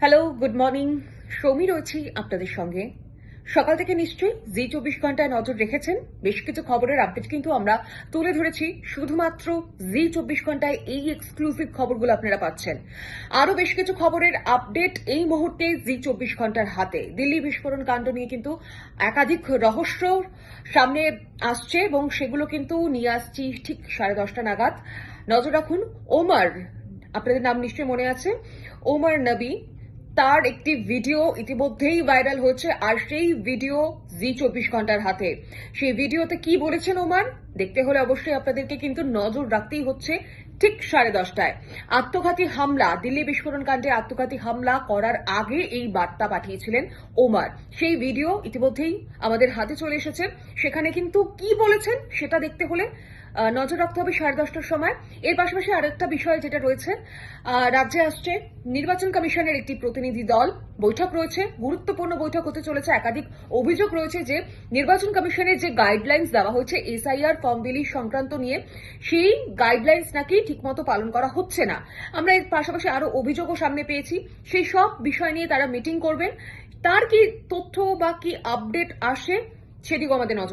Hello, good morning. Soumi রয়েছি আপনাদের সঙ্গে। সকাল থেকে নিশ্চয়ই জি 24 ঘন্টায় নজর রেখেছেন। বেশ কিছু খবরের আপডেট কিন্তু আমরা তুলে ধরেছি। শুধুমাত্র জি 24 ঘন্টায় এই এক্সক্লুসিভ খবরগুলো আপনারা পাচ্ছেন। আরো বেশ কিছু খবরের আপডেট এই মুহূর্তে জি 24 ঘন্টার হাতে। দিল্লি বিস্ফোরণ কাণ্ড নিয়ে কিন্তু একাধিক রহস্য সামনে আসছে এবং সেগুলো কিন্তু নিয়ে আসছি ঠিক 10:30 নাগাদ। নজর রাখুন ওমর, আপনাদের নাম নিশ্চয়ই মনে আছে, ওমর নবী। তার একটি ভিডিও ইতিমধ্যেই ভাইরাল হয়েছে, আর সেই ভিডিও জি 24 ঘন্টার হাতে। সেই ভিডিওতে কি বলেছেন ওমান, দেখতে হলে অবশ্যই আপনাদেরকে কিন্তু নজর রাখতেই হচ্ছে। ঠিক 10:30টায় আত্মঘাতী হামলা, দিল্লি বিস্ফোরণ কাণ্ডে আত্মঘাতী হামলা করার আগে এই বার্তা পাঠিয়েছিলেন ওমর। সেই ভিডিও ইতিমধ্যেই আমাদের হাতে চলে এসেছে। সেখানে কিন্তু কি বলেছেন সেটা দেখতে হলে নজর রাখতে হবে 10:30টার সময়। এর পাশাপাশি আরেকটা বিষয় যেটা রয়েছে, রাজ্যে আসছে নির্বাচন কমিশনের একটি প্রতিনিধি দল। বৈঠক রয়েছে, গুরুত্বপূর্ণ বৈঠক হতে চলেছে। একাধিক অভিযোগ রয়েছে যে নির্বাচন কমিশনের যে গাইডলাইন্স দেওয়া হয়েছে এসআইআর ফর্ম বিলি সংক্রান্ত নিয়ে, সেই গাইডলাইন্স নাকি ঠিকমতো পালন করা হচ্ছে না। আমরা এর পাশাপাশি আরো অভিযোগও সামনে পেয়েছি। সেই সব বিষয় নিয়ে তারা মিটিং করবেন। তার কি তথ্য বা কি আপডেট আসে সেদিকেও আমাদের নজর